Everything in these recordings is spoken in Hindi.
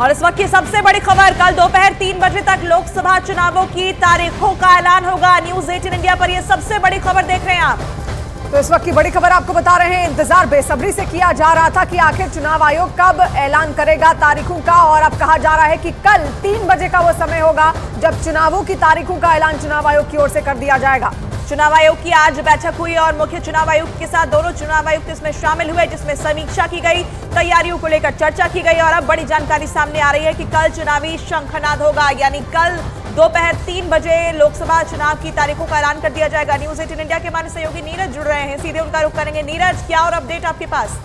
और इस वक्त की सबसे बड़ी खबर, कल दोपहर 3 बजे तक लोकसभा चुनावों की तारीखों का ऐलान होगा। न्यूज 18 इंडिया पर यह सबसे बड़ी खबर देख रहे हैं आप। तो इस वक्त की बड़ी खबर आपको बता रहे हैं। इंतजार बेसब्री से किया जा रहा था कि आखिर चुनाव आयोग कब ऐलान करेगा तारीखों का, और अब कहा जा रहा है कि कल 3 बजे का वो समय होगा जब चुनावों की तारीखों का ऐलान चुनाव आयोग की ओर से कर दिया जाएगा। चुनाव आयोग की आज बैठक हुई और मुख्य चुनाव आयुक्त के साथ दोनों चुनाव आयुक्त इसमें शामिल हुए, जिसमें समीक्षा की गई, तैयारियों को लेकर चर्चा की गई। और अब बड़ी जानकारी सामने आ रही है कि कल चुनावी शंखनाद होगा, यानी कल दोपहर 3 बजे लोकसभा चुनाव की तारीखों का ऐलान कर दिया जाएगा। न्यूज 18 इंडिया के हमारे सहयोगी नीरज जुड़ रहे हैं, सीधे उनका रुख करेंगे। नीरज, क्या और अपडेट आपके पास?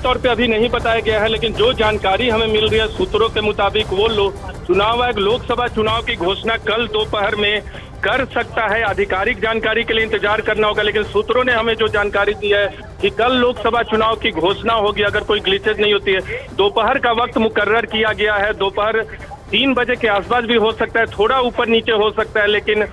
तौर पे अभी नहीं बताया गया है, लेकिन जो जानकारी हमें मिल रही है सूत्रों के मुताबिक, वो चुनाव आयोग लोकसभा चुनाव की घोषणा कल दोपहर में कर सकता है। आधिकारिक जानकारी के लिए इंतजार करना होगा, लेकिन सूत्रों ने हमें जो जानकारी दी है कि कल लोकसभा चुनाव की घोषणा होगी, अगर कोई ग्लिचेज नहीं होती है। दोपहर का वक्त मुकर्रर किया गया है, दोपहर 3 बजे के आसपास भी हो सकता है, थोड़ा ऊपर नीचे हो सकता है, लेकिन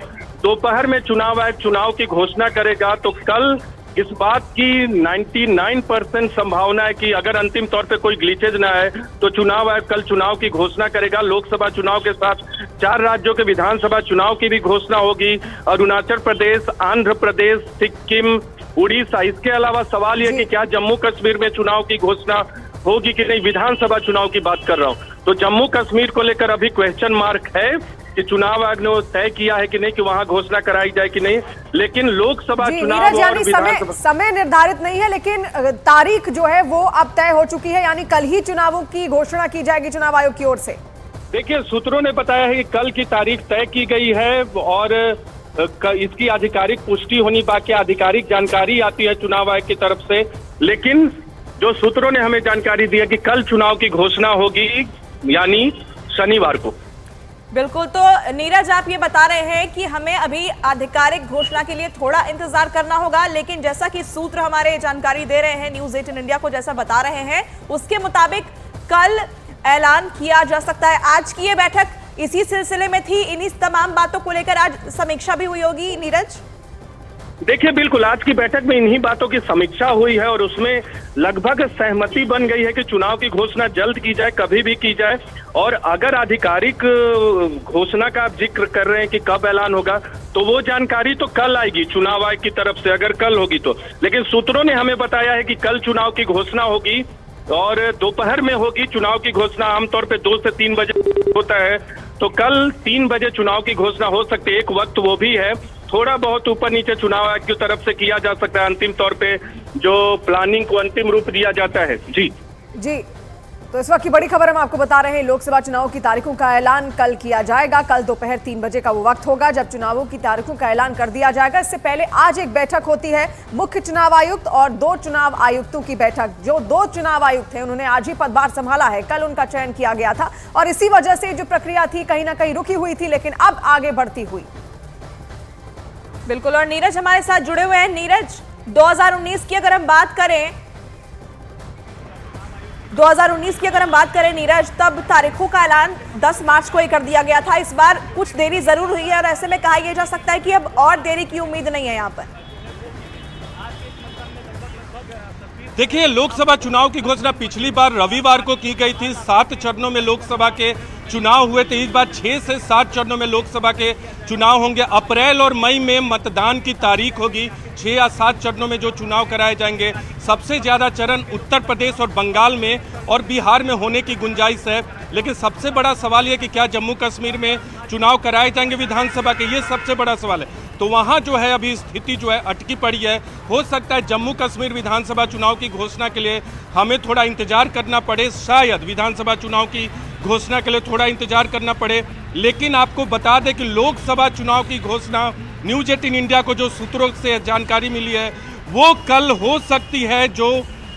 दोपहर में चुनाव आयोग चुनाव की घोषणा करेगा। तो कल इस बात की 99% संभावना है कि अगर अंतिम तौर पे कोई ग्लिचेज ना है तो चुनाव आयोग कल चुनाव की घोषणा करेगा। लोकसभा चुनाव के साथ 4 राज्यों के विधानसभा चुनाव की भी घोषणा होगी, अरुणाचल प्रदेश, आंध्र प्रदेश, सिक्किम, उड़ीसा। इसके अलावा सवाल यह कि क्या जम्मू कश्मीर में चुनाव की घोषणा होगी कि नहीं, विधानसभा चुनाव की बात कर रहा हूँ। तो जम्मू कश्मीर को लेकर अभी क्वेश्चन मार्क है कि चुनाव आयोग ने तय किया है कि नहीं कि वहां घोषणा कराई जाए कि नहीं, लेकिन लोकसभा चुनाव और विधानसभा समय निर्धारित नहीं है, लेकिन तारीख जो है वो अब तय हो चुकी है, यानी कल ही चुनावों की घोषणा की जाएगी चुनाव आयोग की ओर से। देखिए, सूत्रों ने बताया है कि कल की तारीख तय की गई है और इसकी आधिकारिक पुष्टि होनी बाकी, आधिकारिक जानकारी आती है चुनाव आयोग की तरफ से। लेकिन जो सूत्रों ने हमें जानकारी दी है कि कल चुनाव की घोषणा होगी, यानी शनिवार को। बिल्कुल, तो नीरज आप ये बता रहे हैं कि हमें अभी आधिकारिक घोषणा के लिए थोड़ा इंतजार करना होगा, लेकिन जैसा कि सूत्र हमारे जानकारी दे रहे हैं, न्यूज 18 इंडिया को जैसा बता रहे हैं, उसके मुताबिक कल ऐलान किया जा सकता है। आज की ये बैठक इसी सिलसिले में थी, इन्हीं तमाम बातों को लेकर आज समीक्षा भी हुई होगी नीरज? देखिए, बिल्कुल आज की बैठक में इन्हीं बातों की समीक्षा हुई है और उसमें लगभग सहमति बन गई है कि चुनाव की घोषणा जल्द की जाए, कभी भी की जाए। और अगर आधिकारिक घोषणा का आप जिक्र कर रहे हैं कि कब ऐलान होगा, तो वो जानकारी तो कल आएगी चुनाव आयोग की तरफ से, अगर कल होगी तो। लेकिन सूत्रों ने हमें बताया है कि कल चुनाव की घोषणा होगी और दोपहर में होगी चुनाव की घोषणा। आमतौर पे 2 से 3 बजे होता है, तो कल 3 बजे चुनाव की घोषणा हो सकती है। एक वक्त वो भी है, थोड़ा बहुत ऊपर नीचे चुनाव आयोग की तरफ से किया जा सकता है, अंतिम तौर पे जो प्लानिंग को अंतिम रूप दिया जाता है। जी, तो इस वक्त की बड़ी खबर हम आपको बता रहे हैं, लोकसभा चुनाव की तारीखों का ऐलान कल किया जाएगा। कल दोपहर 3 बजे का वो वक्त होगा जब चुनावों की तारीखों का ऐलान कर दिया जाएगा। इससे पहले आज एक बैठक होती है, मुख्य चुनाव आयुक्त और 2 चुनाव आयुक्तों की बैठक। जो 2 चुनाव आयुक्त हैं उन्होंने आज ही पदभार संभाला है, कल उनका चयन किया गया था और इसी वजह से जो प्रक्रिया थी कहीं ना कहीं रुकी हुई थी, लेकिन अब आगे बढ़ती हुई। बिल्कुल, और नीरज हमारे साथ जुड़े हुए हैं। नीरज, 2019 की अगर हम बात करें, 2019 की अगर हम बात करें नीरज, तब तारीखों का ऐलान 10 मार्च को ही कर दिया गया था। इस बार कुछ देरी जरूर हुई है और ऐसे में कहा यह जा सकता है कि अब और देरी की उम्मीद नहीं है यहाँ पर। देखिए, लोकसभा चुनाव की घोषणा पिछली बार रविवार को की गई थी। 7 चरणों में लोकसभा के चुनाव हुए थे। इस बार 6 से 7 चरणों में लोकसभा के चुनाव होंगे। अप्रैल और मई में मतदान की तारीख होगी। 6 या 7 चरणों में जो चुनाव कराए जाएंगे, सबसे ज़्यादा चरण उत्तर प्रदेश और बंगाल में और बिहार में होने की गुंजाइश है। लेकिन सबसे बड़ा सवाल ये कि क्या जम्मू कश्मीर में चुनाव कराए जाएंगे विधानसभा के, ये सबसे बड़ा सवाल है। तो वहाँ जो है अभी स्थिति जो है अटकी पड़ी है। हो सकता है जम्मू कश्मीर विधानसभा चुनाव की घोषणा के लिए हमें थोड़ा इंतजार करना पड़े, शायद विधानसभा चुनाव की घोषणा के लिए थोड़ा इंतजार करना पड़े। लेकिन आपको बता दें कि लोकसभा चुनाव की घोषणा न्यूज 18 इंडिया को जो सूत्रों से जानकारी मिली है वो कल हो सकती है। जो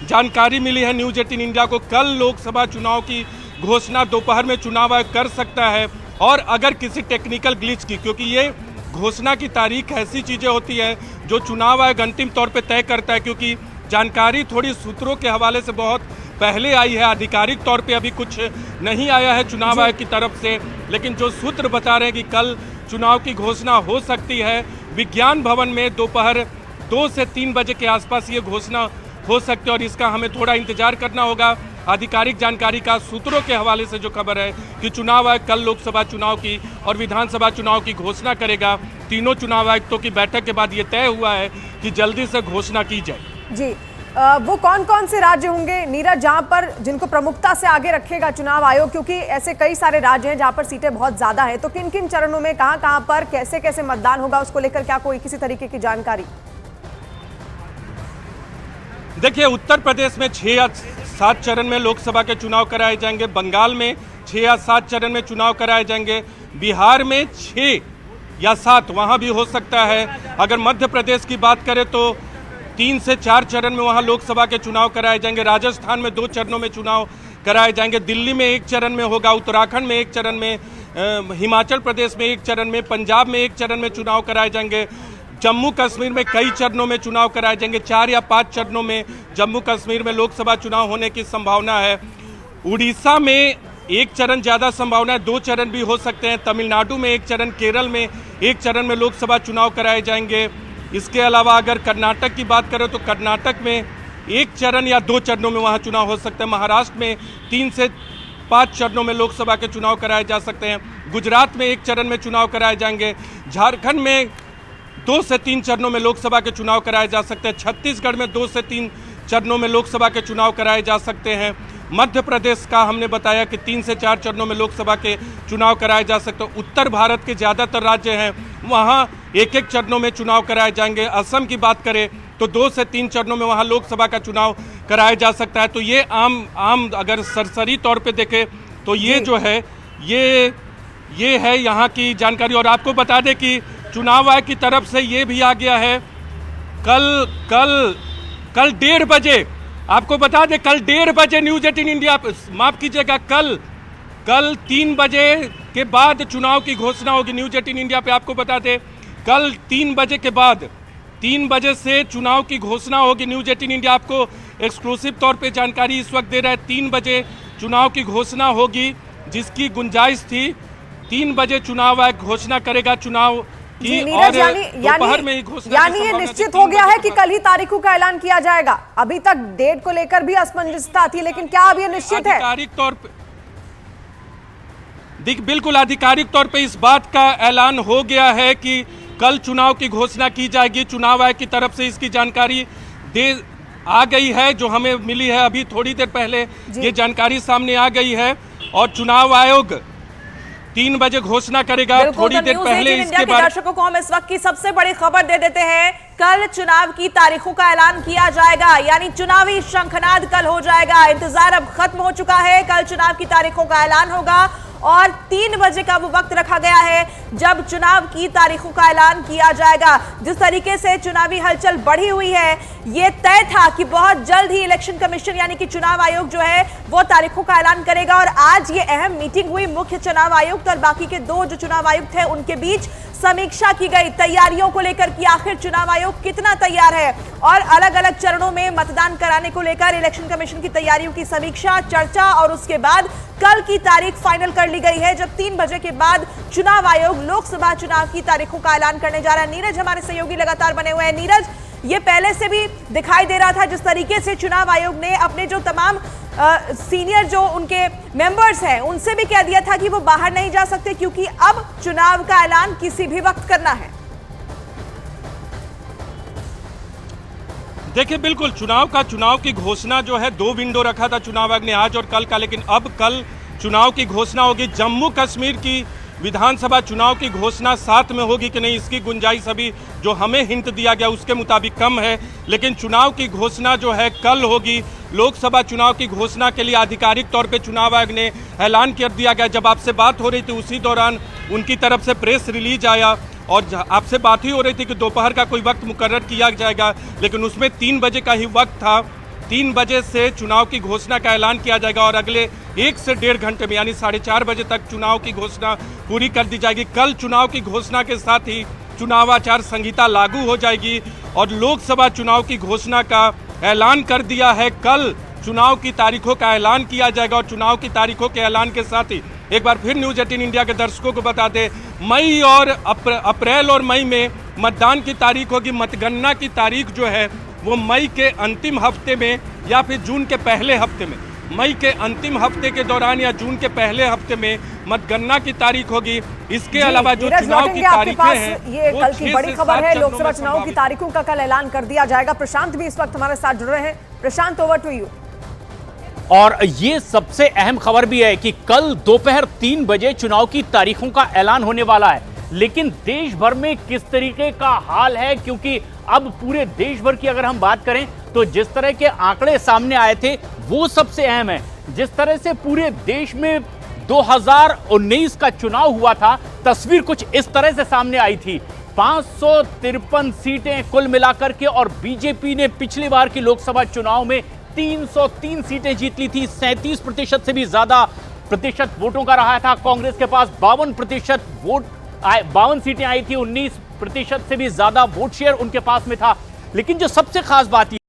जानकारी मिली है न्यूज 18 इंडिया को, कल लोकसभा चुनाव की घोषणा दोपहर में चुनाव आयोग कर सकता है। और अगर किसी टेक्निकल ग्लिच की, क्योंकि ये घोषणा की तारीख ऐसी चीज़ें होती है जो चुनाव आयोग अंतिम तौर पे तय करता है, क्योंकि जानकारी थोड़ी सूत्रों के हवाले से बहुत पहले आई है, आधिकारिक तौर पे अभी कुछ नहीं आया है चुनाव आयोग की तरफ से। लेकिन जो सूत्र बता रहे हैं कि कल चुनाव की घोषणा हो सकती है। विज्ञान भवन में दोपहर 2 से 3 बजे के आसपास ये घोषणा हो सकती है और इसका हमें थोड़ा इंतजार करना होगा। आधिकारिक जानकारी का सूत्रों के हवाले से जो खबर है कि चुनाव आयोग कल लोकसभा चुनाव की और विधानसभा चुनाव की घोषणा करेगा। तीनों चुनाव आयुक्तों की बैठक के बाद ये तय हुआ है कि जल्दी से घोषणा की जाए। जी, वो कौन कौन से राज्य होंगे नीरज जहां पर जिनको प्रमुखता से आगे रखेगा चुनाव आयोग, क्योंकि ऐसे कई सारे राज्य हैं जहां पर सीटें बहुत ज्यादा हैं, तो किन किन चरणों में कहां पर कैसे कैसे मतदान होगा उसको लेकर क्या कोई किसी तरीके की जानकारी? देखिए, उत्तर प्रदेश में 6 या 7 चरण में लोकसभा के चुनाव कराए जाएंगे, बंगाल में 6 या 7 चरण में चुनाव कराए जाएंगे, बिहार में 6 या 7 वहां भी हो सकता है। अगर मध्य प्रदेश की बात करें तो 3 से 4 चरण में वहां लोकसभा के चुनाव कराए जाएंगे, राजस्थान में 2 चरणों में चुनाव कराए जाएंगे, दिल्ली में 1 चरण में होगा, उत्तराखंड में 1 चरण में, हिमाचल प्रदेश में 1 चरण में, पंजाब में 1 चरण में चुनाव कराए जाएंगे, जम्मू कश्मीर में कई चरणों में चुनाव कराए जाएंगे, 4 या 5 चरणों में जम्मू कश्मीर में लोकसभा चुनाव होने की संभावना है। उड़ीसा में 1 चरण ज़्यादा संभावना है, 2 चरण भी हो सकते हैं, तमिलनाडु में 1 चरण, केरल में 1 चरण में लोकसभा चुनाव कराए जाएंगे। इसके अलावा अगर कर्नाटक की बात करें तो कर्नाटक में 1 चरण या 2 चरणों में वहाँ चुनाव हो सकते हैं, महाराष्ट्र में 3 से 5 चरणों में लोकसभा के चुनाव कराए जा सकते हैं, गुजरात में 1 चरण में चुनाव कराए जाएंगे, झारखंड में 2 से 3 चरणों में लोकसभा के चुनाव कराए जा सकते हैं, छत्तीसगढ़ में 2 से 3 चरणों में लोकसभा के चुनाव कराए जा सकते हैं, मध्य प्रदेश का हमने बताया कि 3 से 4 चरणों में लोकसभा के चुनाव कराए जा सकते हैं। उत्तर भारत के ज़्यादातर राज्य हैं वहाँ 1-1 चरणों में चुनाव कराए जाएंगे। असम की बात करें तो 2 से 3 चरणों में वहाँ लोकसभा का चुनाव कराया जा सकता है। तो ये आम अगर सरसरी तौर पे देखें तो ये जो है ये है यहाँ की जानकारी। और आपको बता दें कि चुनाव आयोग की तरफ से ये भी आ गया है कल 1:30 बजे, आपको बता दें कल 1:30 बजे न्यूज़ 18 इंडिया, माफ़ कीजिएगा, कल 3 बजे के बाद चुनाव की घोषणा होगी। न्यूज़ 18 इंडिया पे आपको बता दें कल 3 बजे के बाद 3 बजे से चुनाव की घोषणा होगी। न्यूज़ 18 इंडिया आपको एक्सक्लूसिव तौर पे जानकारी इस वक्त दे रहा है। 3 बजे चुनाव की घोषणा होगी, जिसकी गुंजाइश थी 3 बजे चुनाव आयोग घोषणा करेगा चुनाव की, और दोपहर में ही घोषणा। यानी ये निश्चित हो गया है कि कल ही तारीखों का ऐलान किया जाएगा। अभी तक डेट को लेकर भी असमंजसता थी, लेकिन क्या अब ये निश्चित है? आधिकारिक तौर पे बिल्कुल आधिकारिक तौर पे इस बात का ऐलान हो गया है कि कल चुनाव की घोषणा की जाएगी। चुनाव आयोग की तरफ से इसकी जानकारी आ गई है, जो हमें मिली है अभी थोड़ी देर पहले ये जानकारी सामने आ गई है, और चुनाव आयोग 3 बजे घोषणा करेगा। थोड़ी देर पहले इसके बारे दर्शकों को हम इस वक्त की सबसे बड़ी खबर दे देते हैं। कल चुनाव की तारीखों का ऐलान किया जाएगा, यानी चुनावी शंखनाद कल हो जाएगा। इंतजार अब खत्म हो चुका है, कल चुनाव की तारीखों का ऐलान होगा और 3 बजे का वो वक्त रखा गया है जब चुनाव की तारीखों का ऐलान किया जाएगा। जिस तरीके से चुनावी हलचल बढ़ी हुई है, ये तय था कि बहुत जल्द ही इलेक्शन कमीशन यानी कि चुनाव आयोग जो है वो तारीखों का ऐलान करेगा। और आज ये अहम मीटिंग हुई मुख्य चुनाव आयुक्त और बाकी के 2 जो चुनाव आयुक्त हैं उनके बीच। समीक्षा की गई तैयारियों को लेकर कि आखिर चुनाव आयोग कितना तैयार है, और अलग अलग चरणों में मतदान कराने को लेकर इलेक्शन कमीशन की तैयारियों की समीक्षा, चर्चा, और उसके बाद कल की तारीख फाइनल कर ली गई है जब 3 बजे के बाद चुनाव आयोग लोकसभा चुनाव की तारीखों का ऐलान करने जा रहा है। नीरज हमारे सहयोगी लगातार बने हुए हैं। नीरज, ये पहले से भी दिखाई दे रहा था जिस तरीके से चुनाव आयोग ने अपने जो तमाम सीनियर जो उनके मेंबर्स हैं उनसे भी कह दिया था कि वो बाहर नहीं जा सकते, क्योंकि अब चुनाव का ऐलान किसी भी वक्त करना है। देखिए, बिल्कुल चुनाव की घोषणा जो है 2 विंडो रखा था चुनाव आयोग ने, आज और कल का, लेकिन अब कल चुनाव की घोषणा होगी। जम्मू कश्मीर की विधानसभा चुनाव की घोषणा 7 में होगी कि नहीं, इसकी गुंजाइश अभी जो हमें हिंट दिया गया उसके मुताबिक कम है, लेकिन चुनाव की घोषणा जो है कल होगी। लोकसभा चुनाव की घोषणा के लिए आधिकारिक तौर पे चुनाव आयोग ने ऐलान कर दिया गया। जब आपसे बात हो रही थी उसी दौरान उनकी तरफ से प्रेस रिलीज आया, और आपसे बात ही हो रही थी कि दोपहर का कोई वक्त मुकर्रर किया जाएगा, लेकिन उसमें 3 बजे का ही वक्त था। 3 बजे से चुनाव की घोषणा का ऐलान किया जाएगा और अगले 1 से 1.5 घंटे में यानी 4:30 बजे तक चुनाव की घोषणा पूरी कर दी जाएगी। कल चुनाव की घोषणा के साथ ही चुनाव आचार संहिता लागू हो जाएगी और लोकसभा चुनाव की घोषणा का ऐलान कर दिया है। कल चुनाव की तारीखों का ऐलान किया जाएगा और चुनाव की तारीखों के ऐलान के साथ ही एक बार फिर न्यूज़ 18 इंडिया के दर्शकों को बता दें, मई और अप्रैल और मई में मतदान की तारीख होगी। मतगणना की तारीख जो है वो मई के अंतिम हफ्ते में या फिर जून के पहले हफ्ते में मई के अंतिम हफ्ते के दौरान या जून के पहले हफ्ते में मतगणना की तारीख होगी। इसके अलावा जो नीरज, चुनाव की लौटेंगे आपके तारीखें पास। हैं ये वो कल की 6 बड़ी से खबर 7 है। चरणों लोकसभा में चुनाव की संभावित। तारीखों का कल ऐलान कर दिया जाएगा। प्रशांत भी इस वक्त हमारे साथ जुड़ रहे हैं। प्रशांत, ओवर टू यू। और ये सबसे अहम खबर भी है कि कल दोपहर 3 बजे चुनाव की तारीखों का ऐलान होने वाला है। लेकिन देश भर में किस तरीके का हाल है, क्योंकि अब पूरे देश भर की अगर हम बात करें तो जिस तरह के आंकड़े सामने आए थे वो सबसे अहम है। जिस तरह से पूरे देश में 2019 का चुनाव हुआ था, तस्वीर कुछ इस तरह से सामने आई थी। 553 सीटें कुल मिलाकर के, और बीजेपी ने पिछली बार की लोकसभा चुनाव में 303 सीटें जीत ली थी। 37% से भी ज्यादा प्रतिशत वोटों का रहा था। कांग्रेस के पास 52 सीटें आई थी। 19% से भी ज्यादा वोट शेयर उनके पास में था। लेकिन जो सबसे खास बात